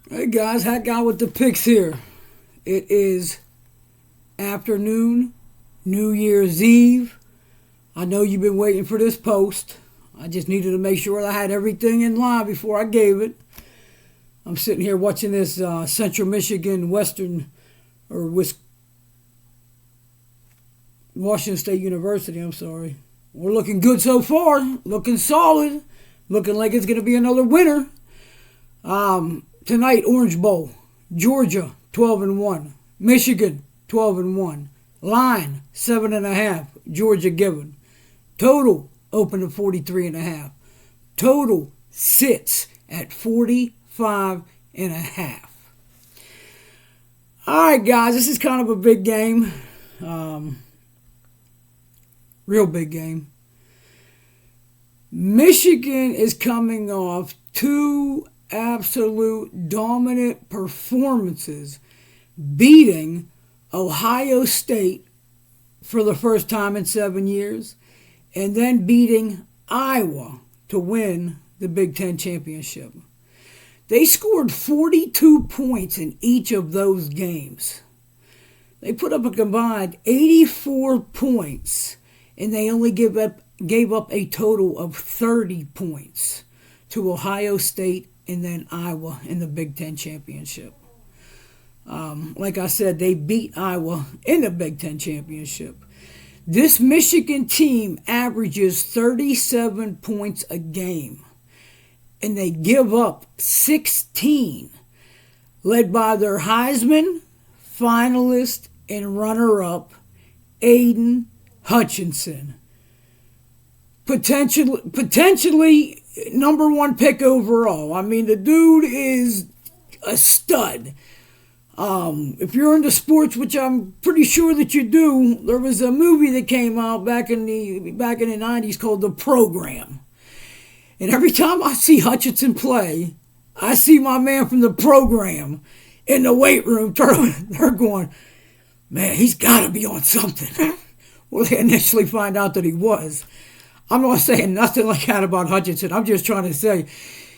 Hey guys, Hat Guy with the picks here. It is afternoon, New Year's Eve. I know you've been waiting for this post. I just needed to make sure I had everything in line before I gave it. I'm sitting here watching this Central Michigan Western or Washington State University. I'm sorry. We're looking good so far. Looking solid. Looking like it's going to be another winner. Tonight, Orange Bowl, Georgia 12-1, Michigan 12-1, line 7.5, Georgia given. Total open at 43.5. Total sits at 45.5. All right, guys, this is kind of a big game, real big game. Michigan is coming off two absolute dominant performances, beating Ohio State for the first time in 7 years, and then beating Iowa to win the Big Ten championship. They scored 42 points in each of those games. They put up a combined 84 points, and they only gave up a total of 30 points to Ohio State and then Iowa in the Big Ten championship. Like I said, they beat Iowa in the Big Ten championship. This Michigan team averages 37 points a game, and they give up 16, led by their Heisman finalist and runner-up, Aiden Hutchinson. Potentially number one pick overall. I mean, the dude is a stud. If you're into sports, which I'm pretty sure that you do, there was a movie that came out back in the 90s called The Program. And every time I see Hutchinson play, I see my man from The Program in the weight room. They're going, man, he's got to be on something. Well, they initially find out that he was. I'm not saying nothing like that about Hutchinson. I'm just trying to say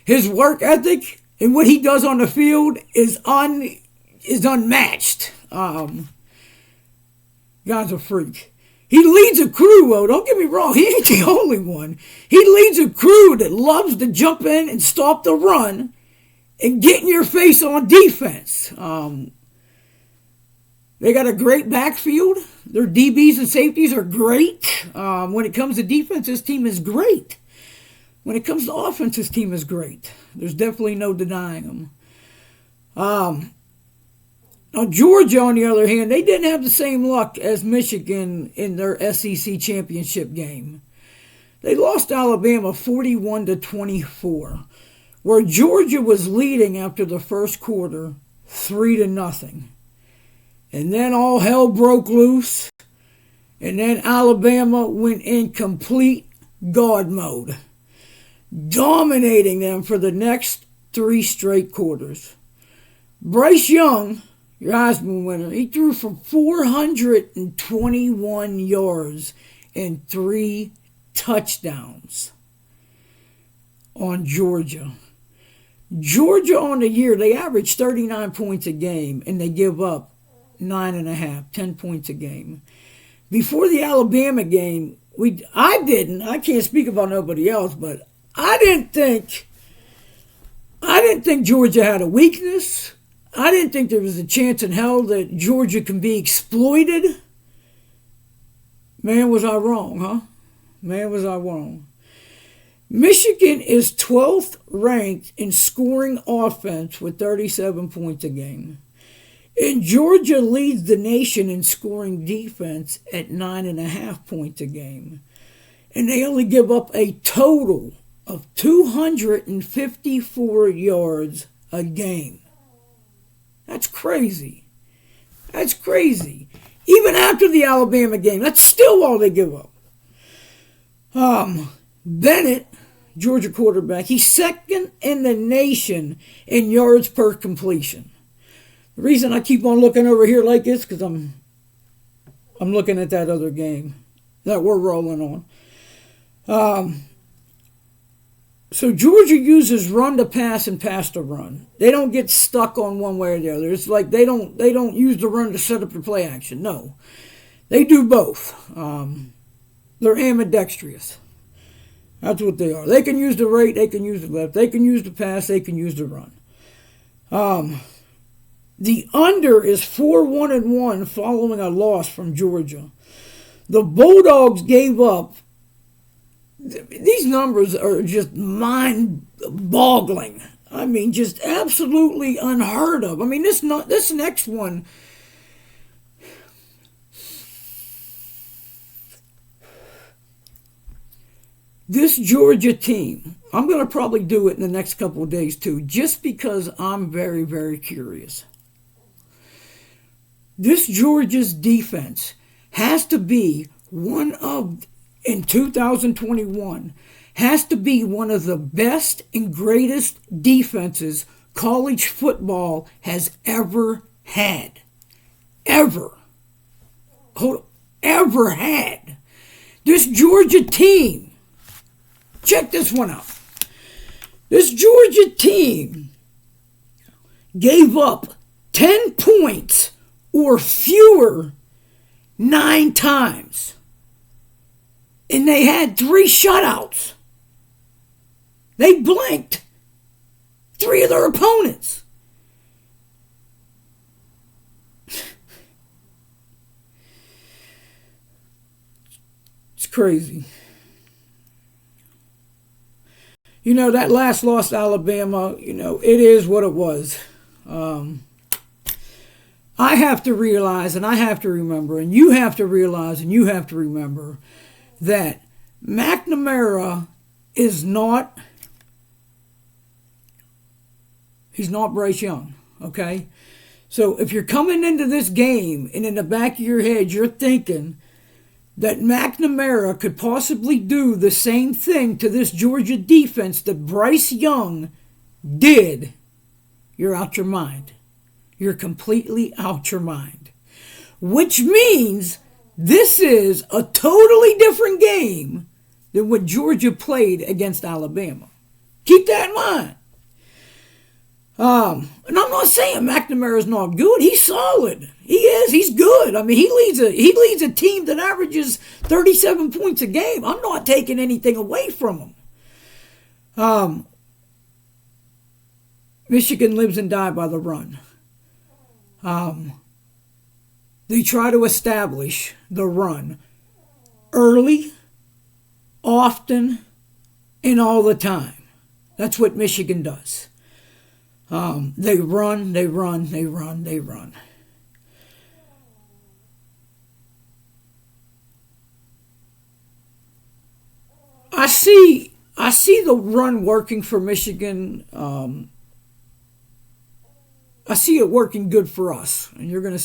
his work ethic and what he does on the field is unmatched. Guy's a freak. He leads a crew, though. Don't get me wrong. He ain't the only one. He leads a crew that loves to jump in and stop the run and get in your face on defense. They got a great backfield. Their DBs and safeties are great. When it comes to defense, this team is great. When it comes to offense, this team is great. There's definitely no denying them. Now, Georgia, on the other hand, they didn't have the same luck as Michigan in their SEC championship game. They lost to Alabama 41-24, where Georgia was leading after the first quarter 3-0. And then all hell broke loose. And then Alabama went in complete God mode, dominating them for the next 3 straight quarters. Bryce Young, your Heisman winner, he threw for 421 yards and 3 touchdowns on Georgia. Georgia on the year, they average 39 points a game, and they give up 9.5, 10 points a game. Before the Alabama game, I can't speak about nobody else, but I didn't think Georgia had a weakness. I didn't think there was a chance in hell that Georgia can be exploited. Man, was I wrong, huh? Man, was I wrong. Michigan is 12th ranked in scoring offense with 37 points a game. And Georgia leads the nation in scoring defense at 9.5 points a game. And they only give up a total of 254 yards a game. That's crazy. That's crazy. Even after the Alabama game, that's still all they give up. Bennett, Georgia quarterback, he's second in the nation in yards per completion. The reason I keep on looking over here like this because I'm looking at that other game that we're rolling on. So Georgia uses run to pass and pass to run. They don't get stuck on one way or the other. It's like they don't use the run to set up the play action. No, they do both. They're ambidextrous. That's what they are. They can use the right, they can use the left, they can use the pass, they can use the run. The under is 4-1-1 following a loss from Georgia. The Bulldogs gave up. These numbers are just mind-boggling. I mean, just absolutely unheard of. I mean, this next one. This Georgia team, I'm going to probably do it in the next couple of days too, just because I'm very, very curious. This Georgia's defense has to be in 2021, has to be one of the best and greatest defenses college football has ever had. Ever. Ever had. This Georgia team, check this one out. This Georgia team gave up 10 points or fewer 9 times. And they had 3 shutouts. They blanked 3 of their opponents. It's crazy. You know, that last loss to Alabama, you know, it is what it was. I have to realize, and I have to remember, and you have to realize, and you have to remember that McNamara is not, he's not Bryce Young, okay? So if you're coming into this game and in the back of your head you're thinking that McNamara could possibly do the same thing to this Georgia defense that Bryce Young did, you're out your mind. You're completely out your mind. Which means this is a totally different game than what Georgia played against Alabama. Keep that in mind. And I'm not saying McNamara's not good. He's solid. He is. He's good. I mean, he leads a team that averages 37 points a game. I'm not taking anything away from him. Michigan lives and dies by the run. They try to establish the run early, often, and all the time. That's what Michigan does. They run. I see the run working for Michigan. I see it working good for us, and you're gonna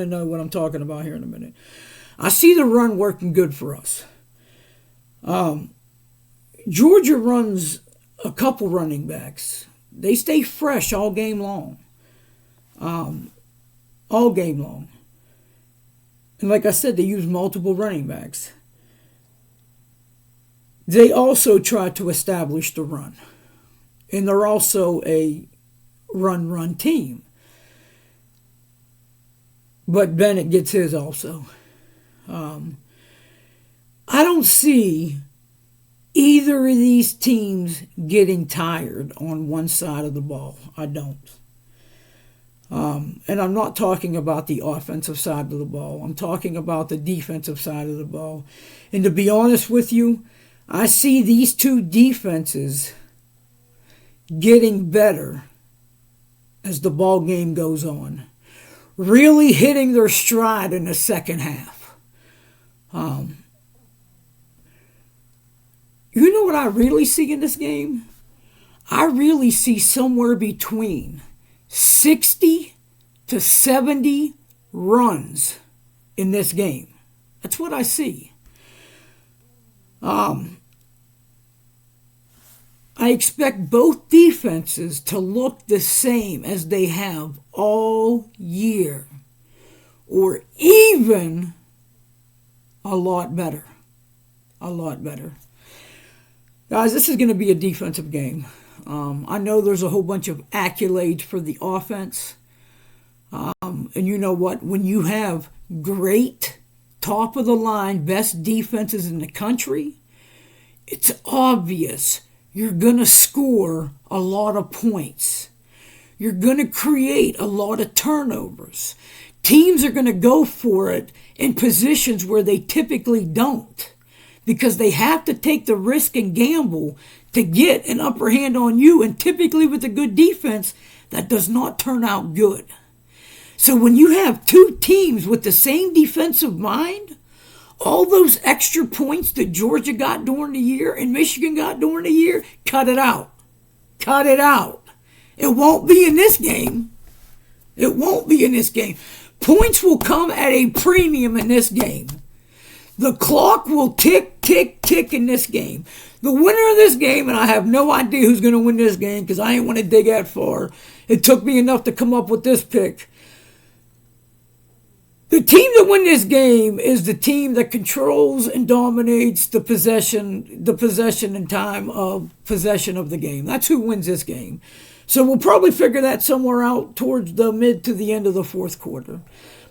know what I'm talking about here in a minute. I see the run working good for us. Georgia runs a couple running backs. They stay fresh all game long. All game long. And like I said, they use multiple running backs. They also try to establish the run. And they're also a run team. But Bennett gets his also. I don't see either of these teams getting tired on one side of the ball. I don't. And I'm not talking about the offensive side of the ball. I'm talking about the defensive side of the ball. And to be honest with you, I see these two defenses getting better as the ball game goes on, really hitting their stride in the second half. You know what I really see in this game? I really see somewhere between 60 to 70 runs in this game. That's what I see. I expect both defenses to look the same as they have all year, or even a lot better. A lot better. Guys, this is going to be a defensive game. I know there's a whole bunch of accolades for the offense. And you know what? When you have great, top of the line, best defenses in the country, it's obvious you're going to score a lot of points. You're going to create a lot of turnovers. Teams are going to go for it in positions where they typically don't, because they have to take the risk and gamble to get an upper hand on you. And typically with a good defense, that does not turn out good. So when you have two teams with the same defensive mind, all those extra points that Georgia got during the year and Michigan got during the year, cut it out. Cut it out. It won't be in this game. It won't be in this game. Points will come at a premium in this game. The clock will tick, tick, tick in this game. The winner of this game, and I have no idea who's going to win this game because I ain't want to dig that far. It took me enough to come up with this pick. The team that wins this game is the team that controls and dominates the possession and time of possession of the game. That's who wins this game. So we'll probably figure that somewhere out towards the mid to the end of the fourth quarter.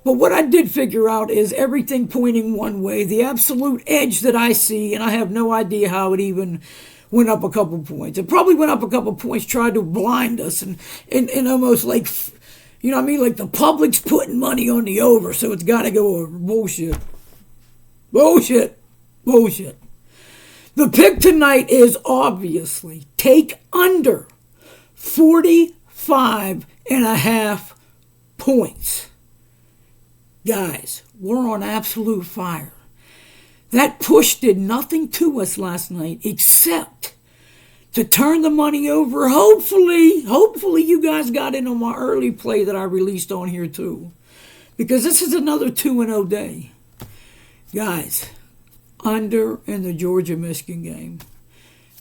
But what I did figure out is everything pointing one way. The absolute edge that I see, and I have no idea how it even went up a couple points. It probably went up a couple points, tried to blind us, and almost like, you know what I mean? Like the public's putting money on the over, so it's got to go over. Bullshit. Bullshit. Bullshit. The pick tonight is obviously take under 45.5 points. Guys, we're on absolute fire. That push did nothing to us last night except to turn the money over. Hopefully you guys got in on my early play that I released on here too. Because this is another 2-0 day. Guys, under in the Georgia-Michigan game.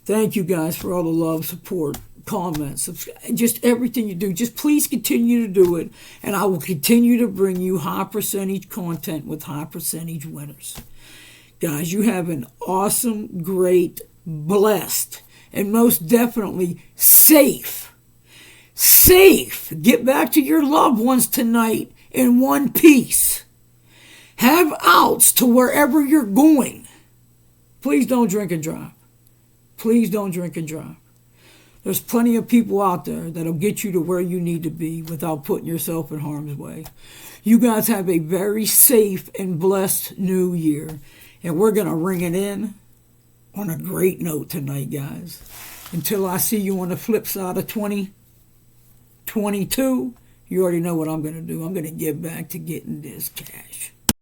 Thank you guys for all the love, support, comments, just everything you do. Just please continue to do it, and I will continue to bring you high percentage content with high percentage winners. Guys, you have an awesome, great, blessed, and most definitely safe. Get back to your loved ones tonight in one piece. Have outs to wherever you're going. Please don't drink and drive. Please don't drink and drive. There's plenty of people out there that'll get you to where you need to be without putting yourself in harm's way. You guys have a very safe and blessed new year. And we're going to ring it in on a great note tonight, guys. Until I see you on the flip side of 2022, you already know what I'm going to do. I'm going to get back to getting this cash.